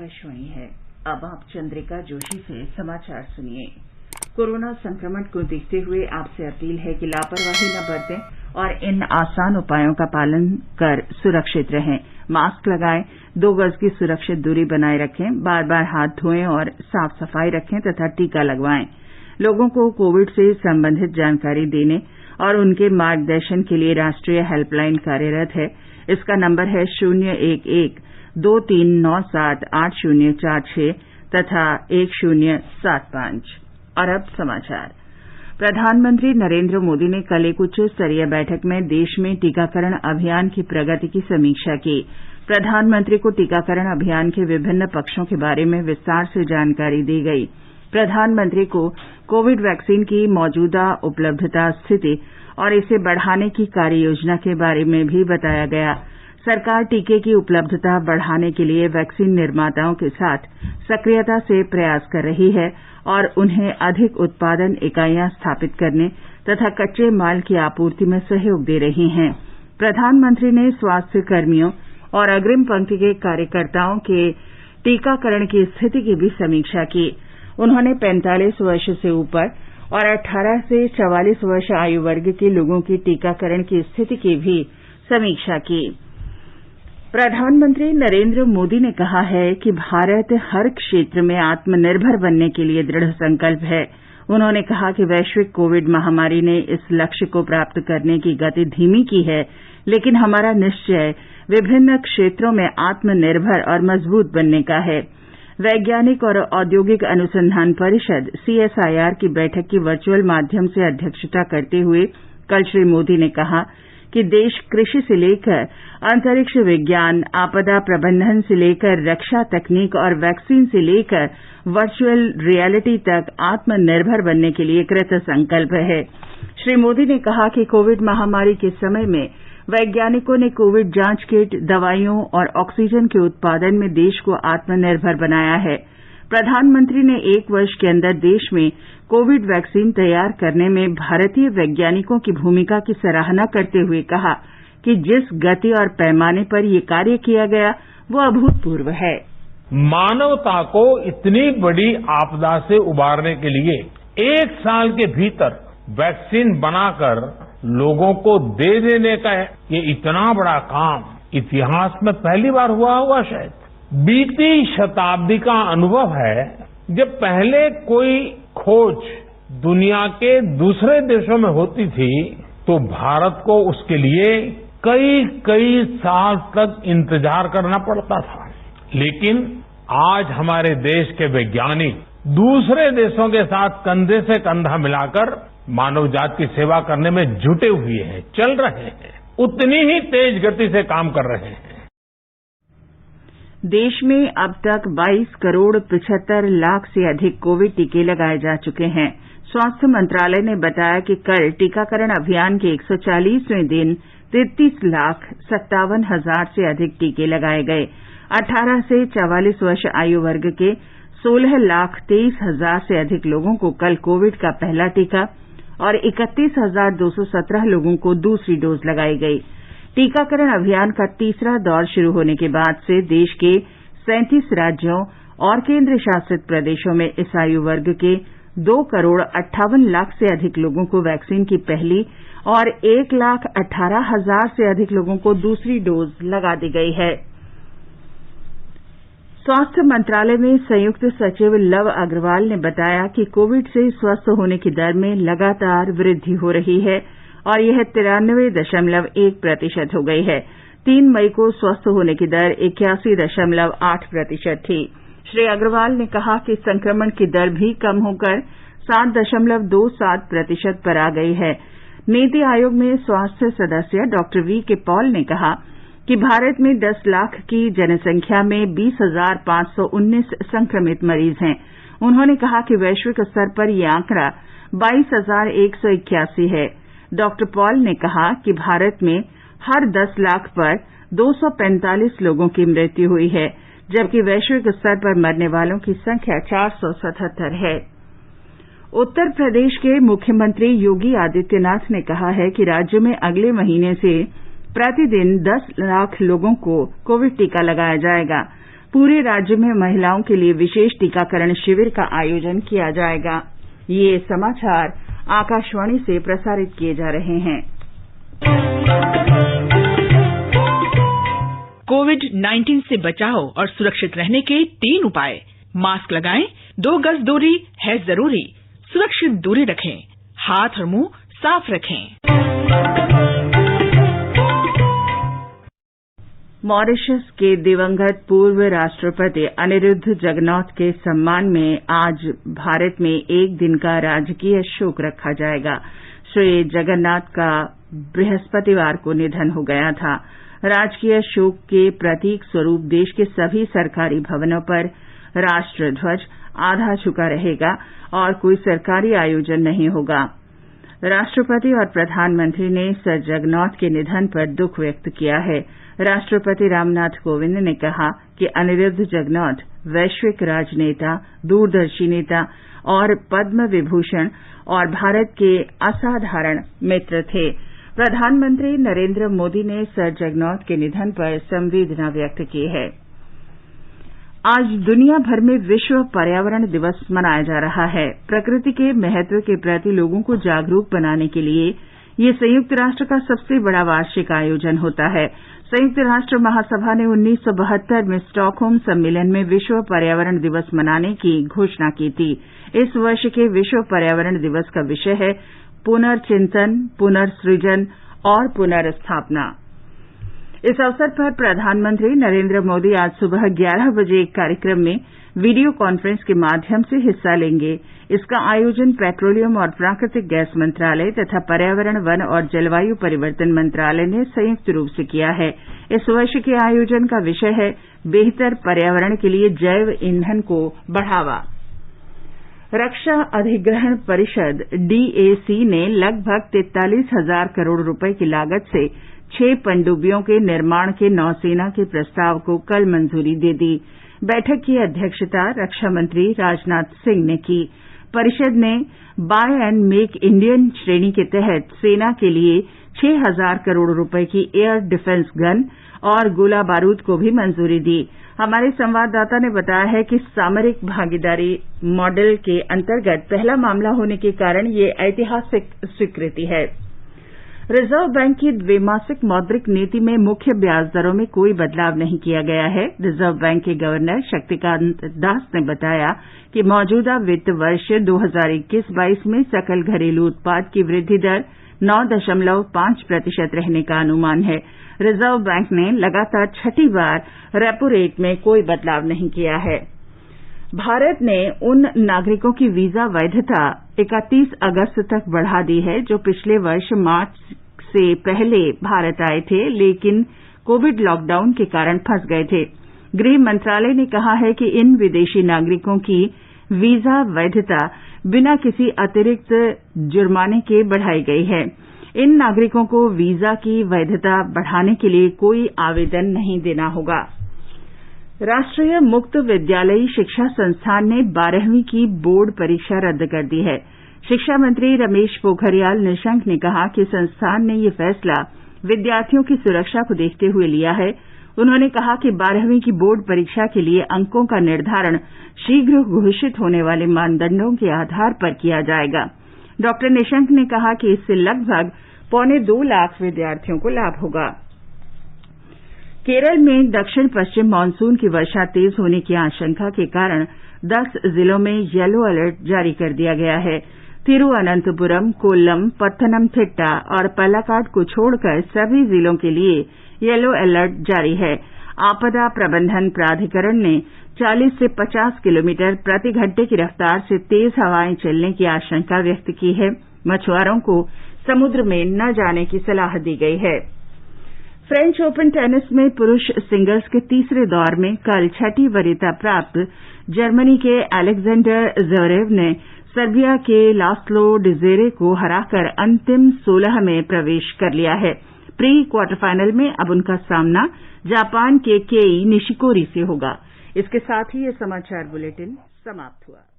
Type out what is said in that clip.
आकाशवाणी है। अब आप चंद्रिका जोशी से समाचार सुनिए। कोरोना संक्रमण को देखते हुए आपसे अपील है कि लापरवाही न बरतें और इन आसान उपायों का पालन कर सुरक्षित रहें। मास्क लगाएं, 2 गज की सुरक्षित दूरी बनाए रखें, बार-बार हाथ धोएं और साफ सफाई रखें तथा टीका लगवाएं। लोगों को कोविड से संबंधित जानकारी देने और उनके मार्गदर्शन के लिए राष्ट्रीय हेल्पलाइन कार्यरत है। इसका नंबर है 011-2397-8046 तथा 1075। और अब समाचार। प्रधानमंत्री नरेंद्र मोदी ने कल एक उच्च स्तरीय बैठक में देश में टीकाकरण अभियान की प्रगति की समीक्षा की। प्रधानमंत्री को टीकाकरण अभियान के विभिन्न पक्षों के बारे में विस्तार से जानकारी दी गई। प्रधानमंत्री को कोविड वैक्सीन की मौजूदा उपलब्धता, स्थिति और इसे बढ़ाने की कार्ययोजना के बारे में भी बताया गया। सरकार टीके की उपलब्धता बढ़ाने के लिए वैक्सीन निर्माताओं के साथ सक्रियता से प्रयास कर रही है और उन्हें अधिक उत्पादन इकाइयां स्थापित करने तथा कच्चे माल की आपूर्ति में सहयोग दे रही है। प्रधानमंत्री ने स्वास्थ्य कर्मियों और अग्रिम पंक्ति के कार्यकर्ताओं के टीकाकरण की स्थिति की भी समीक्षा की। उन्होंने 45 वर्ष से ऊपर और 18 से 44 वर्ष आयु वर्ग के लोगों की टीकाकरण की स्थिति की भी समीक्षा की। प्रधानमंत्री नरेंद्र मोदी ने कहा है कि भारत हर क्षेत्र में आत्मनिर्भर बनने के लिए दृढ़ संकल्प है। उन्होंने कहा कि वैश्विक कोविड महामारी ने इस लक्ष्य को प्राप्त करने की गति धीमी की है, लेकिन हमारा निश्चय विभिन्न क्षेत्रों में आत्मनिर्भर और मजबूत बनने का है। वैज्ञानिक और औद्योगिक अनुसंधान परिषद CSIR की बैठक की वर्चुअल माध्यम से अध्यक्षता करते हुए कल श्री मोदी ने कहा कि देश कृषि से लेकर अंतरिक्ष विज्ञान, आपदा प्रबंधन से लेकर रक्षा तकनीक और वैक्सीन से लेकर वर्चुअल रियलिटी तक आत्मनिर्भर बनने के लिए कृत संकल्प है। श्री मोदी ने कहा कि कोविड महामारी के समय में वैज्ञानिकों ने कोविड जांच किट, दवाइयों और ऑक्सीजन के उत्पादन में देश को आत्मनिर्भर बनाया है। प्रधानमंत्री ने 1 वर्ष के अंदर देश में कोविड वैक्सीन तैयार करने में भारतीय वैज्ञानिकों की भूमिका की सराहना करते हुए कहा कि जिस गति और पैमाने पर ये कार्य किया गया वो अभूतपूर्व है। मानवता को इतनी बड़ी आपदा से उबारने के लिए 1 साल के भीतर वैक्सीन बनाकर लोगों को दे देने का ये इतना बड़ा काम इतिहास में पहली बार हुआ होगा शायद। बीती शताब्दी का अनुभव है, जब पहले कोई खोज दुनिया के दूसरे देशों में होती थी तो भारत को उसके लिए कई साल तक इंतजार करना पड़ता था। लेकिन आज हमारे देश के वैज्ञानिक दूसरे देशों के साथ कंधे से कंधा मिलाकर मानव जाति की सेवा करने में जुटे हुए हैं, चल रहे हैं, उतनी ही तेज गति से काम कर रहे हैं। देश में अब तक 22 करोड़ 75 लाख से अधिक कोविड टीके लगाए जा चुके हैं। स्वास्थ्य मंत्रालय ने बताया कि कल टीकाकरण अभियान के 140वें दिन 33 लाख 57 हजार से अधिक टीके लगाए गए। 18 से 44 वर्ष आयु वर्ग के 16 लाख 23 हजार से अधिक लोगों को कल कोविड का पहला टीका और 31,217 लोगों को दूसरी डोज लगाई गई। टीकाकरण अभियान का तीसरा दौर शुरू होने के बाद से देश के 37 राज्यों और केंद्र शासित प्रदेशों में इस आयु वर्ग के 2 करोड़ 58 लाख से अधिक लोगों को वैक्सीन की पहली और 1,18 हजार से अधिक लोगों को दूसरी डोज लगा दी गई है। स्वास्थ्य मंत्रालय में संयुक्त सचिव लव अग्रवाल ने बताया कि कोविड से स्वस्थ होने की दर में लगातार वृद्धि हो रही है और यह 93.1% हो गई है। 3 मई को स्वस्थ होने की दर 81.8% थी। श्री अग्रवाल ने कहा कि संक्रमण की दर भी कम होकर 7.27% पर आ गई है। नीति आयोग में स्वास्थ्य सदस्य डॉ वी के पॉल ने कहा कि भारत में 10 लाख की जनसंख्या में 20,519 संक्रमित मरीज हैं। उन्होंने कहा कि वैश्विक स्तर पर यह आंकड़ा 22,181 है। डॉ पॉल ने कहा कि भारत में हर 10 लाख पर 245 लोगों की मृत्यु हुई है, जबकि वैश्विक स्तर पर मरने वालों की संख्या 477 है। उत्तर प्रदेश के मुख्यमंत्री योगी आदित्यनाथ ने कहा है कि राज्य में अगले महीने से प्रतिदिन 10 लाख लोगों को कोविड टीका लगाया जाएगा। पूरे राज्य में महिलाओं के लिए विशेष टीकाकरण शिविर का आयोजन किया जाएगा। ये समाचार आकाशवाणी से प्रसारित किए जा रहे हैं। कोविड-19 से बचाव और सुरक्षित रहने के 3 उपाय। मास्क लगाएं, 2 गज दूरी है जरूरी, सुरक्षित दूरी रखें, हाथ और मुंह साफ रखें। मॉरिशस के दिवंगत पूर्व राष्ट्रपति अनिरुद्ध जगनॉथ के सम्मान में आज भारत में एक दिन का राजकीय शोक रखा जाएगा। श्री जगन्नाथ का बृहस्पतिवार को निधन हो गया था। राजकीय शोक के प्रतीक स्वरूप देश के सभी सरकारी भवनों पर राष्ट्र ध्वज आधा झुका रहेगा और कोई सरकारी आयोजन नहीं होगा। राष्ट्रपति और प्रधानमंत्री ने सर जगन्नाथ के निधन पर दुख व्यक्त किया है। राष्ट्रपति रामनाथ कोविंद ने कहा कि अनिरुद्ध जगन्नाथ वैश्विक राजनेता, दूरदर्शी नेता और पद्म विभूषण और भारत के असाधारण मित्र थे। प्रधानमंत्री नरेंद्र मोदी ने सर जगन्नाथ के निधन पर संवेदना व्यक्त की है। आज दुनिया भर में विश्व पर्यावरण दिवस मनाया जा रहा है। प्रकृति के महत्व के प्रति लोगों को जागरूक बनाने के लिए ये संयुक्त राष्ट्र का सबसे बड़ा वार्षिक आयोजन होता है। संयुक्त राष्ट्र महासभा ने 1972 में स्टॉकहोम सम्मेलन में विश्व पर्यावरण दिवस मनाने की घोषणा की थी। इस वर्ष के विश्व पर्यावरण दिवस का विषय है पुनर्चिंतन, पुनर्सृजन और पुनर्स्थापना। इस अवसर पर प्रधानमंत्री नरेंद्र मोदी आज सुबह 11 बजे एक कार्यक्रम में वीडियो कॉन्फ्रेंस के माध्यम से हिस्सा लेंगे। इसका आयोजन पेट्रोलियम और प्राकृतिक गैस मंत्रालय तथा पर्यावरण, वन और जलवायु परिवर्तन मंत्रालय ने संयुक्त रूप से किया है। इस वर्ष के आयोजन का विषय है बेहतर पर्यावरण के लिए जैव ईंधन को बढ़ावा। रक्षा अधिग्रहण परिषद डीएसी ने लगभग 43,000 करोड़ रुपए की लागत से 6 पनडुब्बियों के निर्माण के नौसेना के प्रस्ताव को कल मंजूरी दे दी। बैठक की अध्यक्षता रक्षा मंत्री राजनाथ सिंह ने की। परिषद ने बाय एंड मेक इंडियन श्रेणी के तहत सेना के लिए 6,000 करोड़ रुपए की एयर डिफेंस गन और गोला बारूद को भी मंजूरी दी। हमारे संवाददाता ने बताया है कि सामरिक भागीदारी मॉडल के अंतर्गत पहला मामला होने के कारण ये ऐतिहासिक स्वीकृति है। रिजर्व बैंक की द्विमासिक मौद्रिक नीति में मुख्य ब्याज दरों में कोई बदलाव नहीं किया गया है। रिजर्व बैंक के गवर्नर शक्तिकांत दास ने बताया कि मौजूदा वित्त वर्ष 2021-22 में सकल घरेलू उत्पाद की वृद्धि दर 9.5% रहने का अनुमान है। रिजर्व बैंक ने लगातार 6ठी बार रेपो रेट में कोई बदलाव नहीं किया है। भारत ने उन नागरिकों की वीजा वैधता 31 अगस्त तक बढ़ा दी है जो पिछले वर्ष मार्च से पहले भारत आए थे लेकिन कोविड लॉकडाउन के कारण फंस गए थे। गृह मंत्रालय ने कहा है कि इन विदेशी नागरिकों की वीजा वैधता बिना किसी अतिरिक्त जुर्माने के बढ़ाई गई है। इन नागरिकों को वीजा की वैधता बढ़ाने के लिए कोई आवेदन नहीं देना होगा। राष्ट्रीय मुक्त विद्यालयी शिक्षा संस्थान ने 12वीं की बोर्ड परीक्षा रद्द कर दी है। शिक्षा मंत्री रमेश पोखरियाल निशंक ने कहा कि संस्थान ने ये फैसला विद्यार्थियों की सुरक्षा को देखते हुए लिया है। उन्होंने कहा कि 12वीं की बोर्ड परीक्षा के लिए अंकों का निर्धारण शीघ्र घोषित होने वाले मानदंडों के आधार पर किया जाएगा। डॉ निशंक ने कहा कि इससे लगभग 2.25 लाख विद्यार्थियों को लाभ होगा। केरल में दक्षिण पश्चिम मानसून की वर्षा तेज होने की आशंका के कारण 10 जिलों में येलो अलर्ट जारी कर दिया गया है। तिरुवनंतपुरम, कोल्लम, पत्थनमथिट्टा और पलाकाड को छोड़कर सभी जिलों के लिए येलो अलर्ट जारी है। आपदा प्रबंधन प्राधिकरण ने 40 से 50 किलोमीटर प्रति घंटे की रफ्तार से तेज हवाएं चलने की आशंका व्यक्त की है। मछुआरों को समुद्र में न जाने की सलाह दी गई है। फ्रेंच ओपन टेनिस में पुरुष सिंगल्स के तीसरे दौर में कल 6ठी वरीयता प्राप्त जर्मनी के अलेक्जेंडर ज़वेरेव ने सर्बिया के लास्लो डिजेरे को हराकर अंतिम 16 में प्रवेश कर लिया है। प्री क्वार्टर फाइनल में अब उनका सामना जापान के केई निशिकोरी से होगा। इसके साथ ही ये समाचार बुलेटिन समाप्त हुआ।